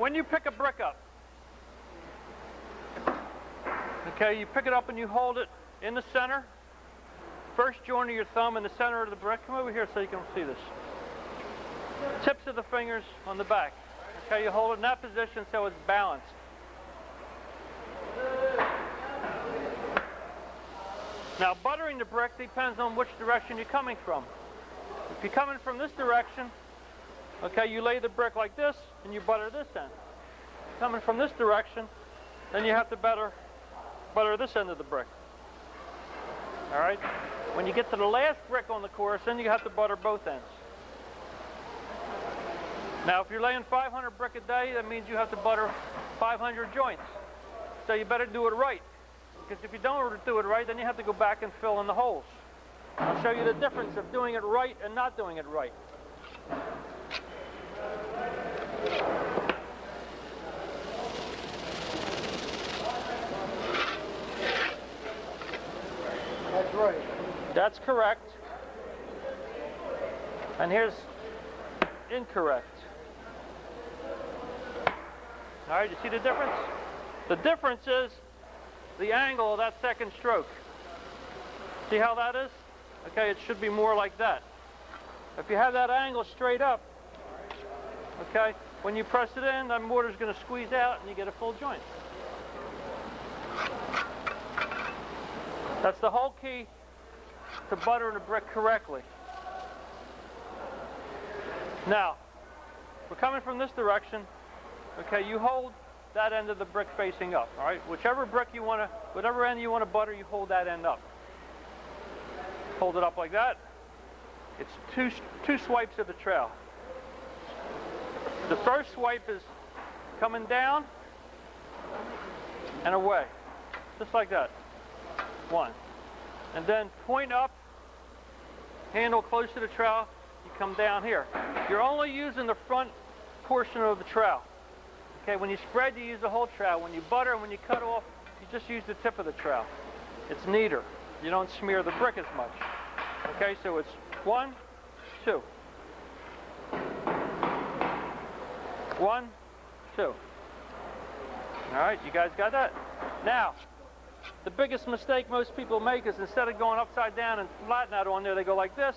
when you pick a brick up, okay, you pick it up and you hold it in the center. First joint of your thumb in the center of the brick. Come over here so you can see this. Tips of the fingers on the back. Okay, you hold it in that position so it's balanced. Now, buttering the brick depends on which direction you're coming from. If you're coming from this direction, okay, you lay the brick like this and you butter this end. Coming from this direction, then you have to butter this end of the brick. All right? When you get to the last brick on the course, then you have to butter both ends. Now, if you're laying 500 brick a day, that means you have to butter 500 joints. So you better do it right. Because if you don't do it right, then you have to go back and fill in the holes. I'll show you the difference of doing it right and not doing it right. That's right. That's correct. And here's incorrect. All right, you see the difference? The difference is the angle of that second stroke. See how that is? Okay, it should be more like that. If you have that angle straight up, okay, when you press it in, that mortar's going to squeeze out and you get a full joint. That's the whole key to buttering a brick correctly. Now, we're coming from this direction. Okay, you hold that end of the brick facing up, all right? Whichever brick you want to, whatever end you want to butter, you hold that end up. Hold it up like that. It's two swipes of the trowel. The first swipe is coming down and away, just like that. One. And then point up, handle close to the trowel, you come down here. You're only using the front portion of the trowel. Okay, when you spread, you use the whole trowel. When you butter and when you cut off, you just use the tip of the trowel. It's neater. You don't smear the brick as much. Okay, so it's 1, 2. 1, 2. All right, you guys got that? Now, the biggest mistake most people make is instead of going upside down and flatten that on there, they go like this.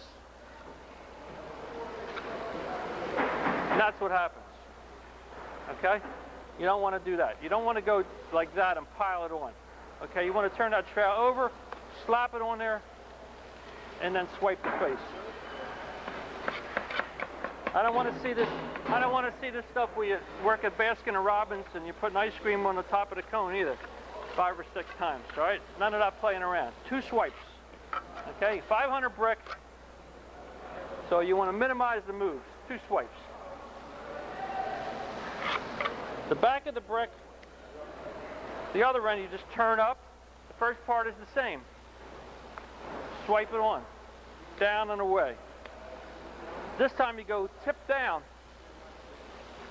And that's what happens. Okay? You don't want to do that. You don't want to go like that and pile it on. Okay, you want to turn that trowel over, slap it on there, and then swipe the face. I don't want to see this. I don't want to see this stuff where you work at Baskin and Robbins and you put an ice cream on the top of the cone either, 5 or 6 times. All right, none of that playing around. 2 swipes. Okay, 500 brick. So you want to minimize the moves. 2 swipes. The back of the brick, the other end you just turn up. The first part is the same. Swipe it on, down and away. This time you go tip down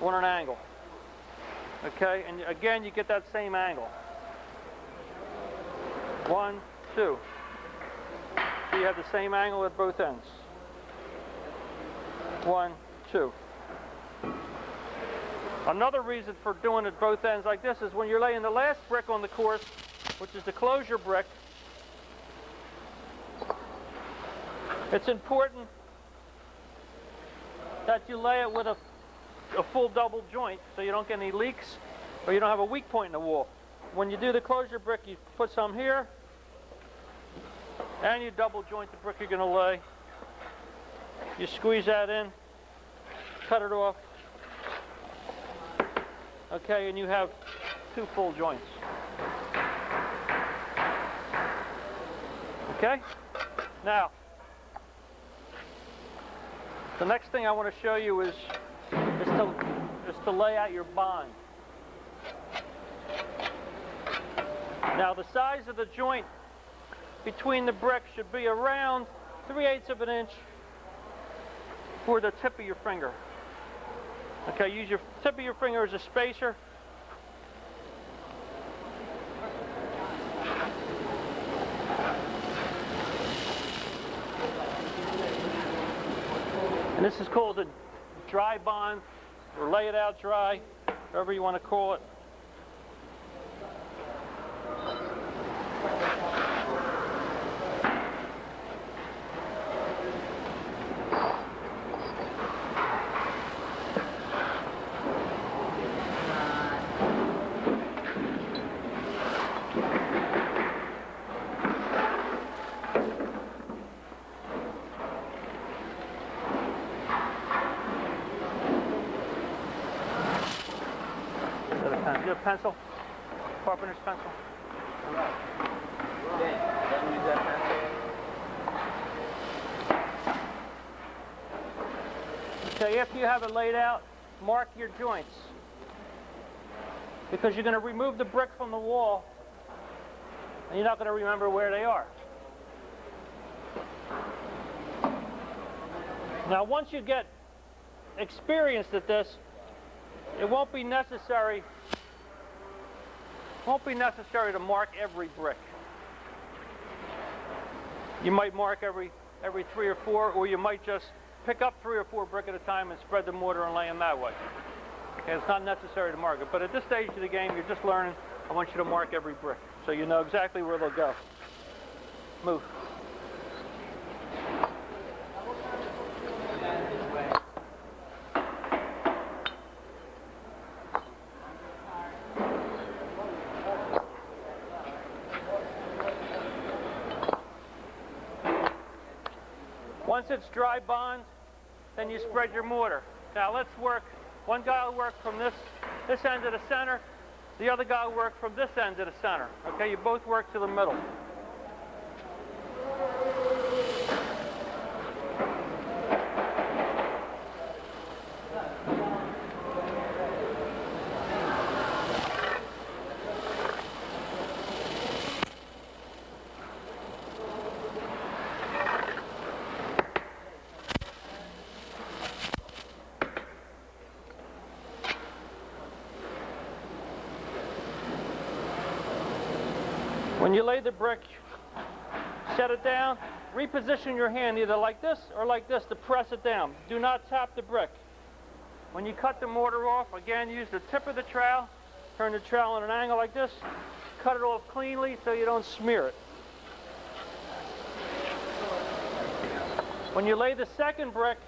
on an angle. Okay, and again you get that same angle. 1, 2. So you have the same angle at both ends. 1, 2. Another reason for doing it both ends like this is when you're laying the last brick on the course, which is the closure brick, it's important that you lay it with a full double joint so you don't get any leaks or you don't have a weak point in the wall. When you do the closure brick, you put some here and you double joint the brick you're going to lay. You squeeze that in, cut it off. Okay, and you have 2 full joints. Okay? Now, the next thing I want to show you is to lay out your bond. Now, the size of the joint between the bricks should be around 3/8 of an inch for the tip of your finger. Okay, use your tip of your finger as a spacer. And this is called a dry bond, or lay it out dry. whatever you want to call it. Is it a pencil? Carpenter's pencil? Okay, after you have it laid out, mark your joints. Because you're going to remove the brick from the wall, and you're not going to remember where they are. Now, once you get experienced at this, it won't be necessary to mark every brick. You might mark every 3 or 4, or you might just pick up 3 or 4 brick at a time and spread the mortar and lay them that way. Okay, it's not necessary to mark it, but at this stage of the game, you're just learning. I want you to mark every brick, so you know exactly where they'll go. Move. Once it's dry bond, then you spread your mortar. Now let's work. One guy will work from this end of the center. The other guy will work from this end of the center. Okay, you both work to the middle. When you lay the brick, set it down, reposition your hand either like this or like this to press it down. Do not tap the brick. When you cut the mortar off, again, use the tip of the trowel, turn the trowel on an angle like this, cut it off cleanly so you don't smear it. When you lay the second brick,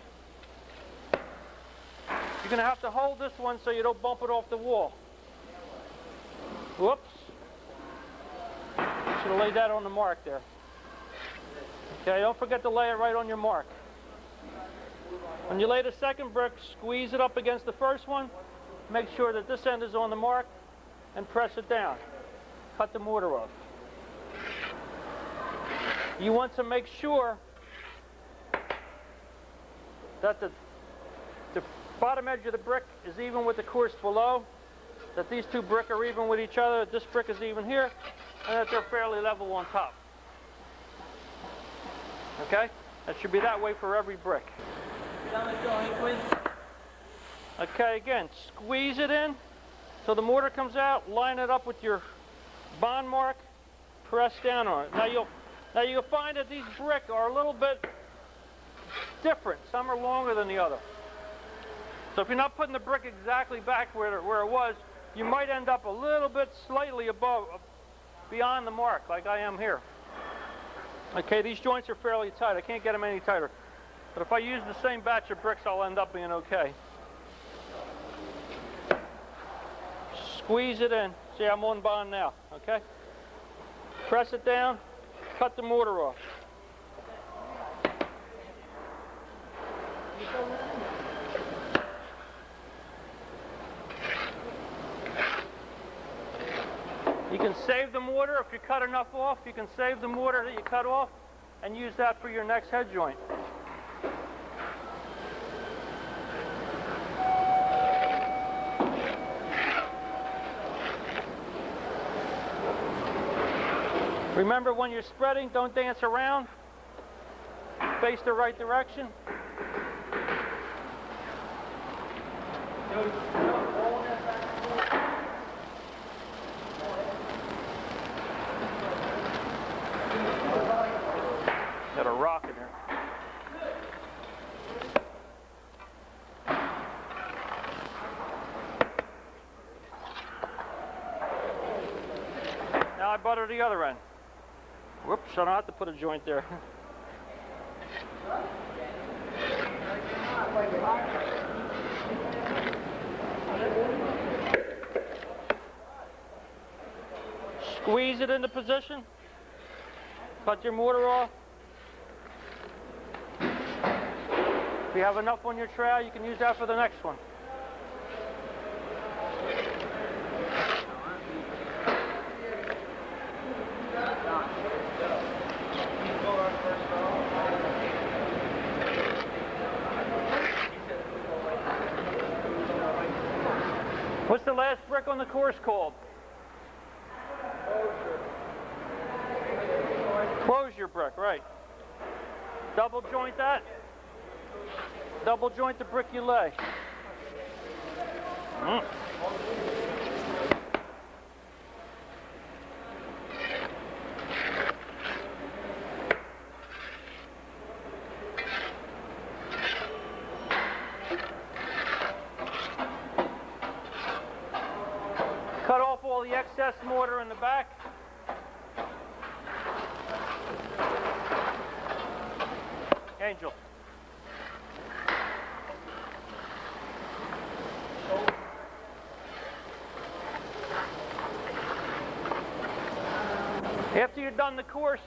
you're going to have to hold this one so you don't bump it off the wall. Whoops. Should have laid that on the mark there. Okay, don't forget to lay it right on your mark. When you lay the second brick, squeeze it up against the first one. Make sure that this end is on the mark and press it down. Cut the mortar off. You want to make sure that the bottom edge of the brick is even with the course below, that these two brick are even with each other, that this brick is even here, and that they're fairly level on top. Okay? That should be that way for every brick. Okay, again, squeeze it in so the mortar comes out, line it up with your bond mark, press down on it. Now you'll find that these brick are a little bit different. Some are longer than the other. So if you're not putting the brick exactly back where it was, you might end up a little bit slightly beyond the mark, like I am here. Okay, these joints are fairly tight. I can't get them any tighter. But if I use the same batch of bricks, I'll end up being okay. Squeeze it in. See, I'm on bond now, okay? Press it down, cut the mortar off. You can save the mortar. If you cut enough off, you can save the mortar that you cut off and use that for your next head joint. Remember, when you're spreading, don't dance around. Face the right direction. Got a rock in there. butter the other end. Whoops, I don't have to put a joint there. Squeeze it into position. Cut your mortar off. If you have enough on your trowel, you can use that for the next one. What's the last brick on the course called? Closure brick, right. Double joint that. Double joint the brick you lay. Cut off all the excess mortar in the back. Angel. After you're done the course,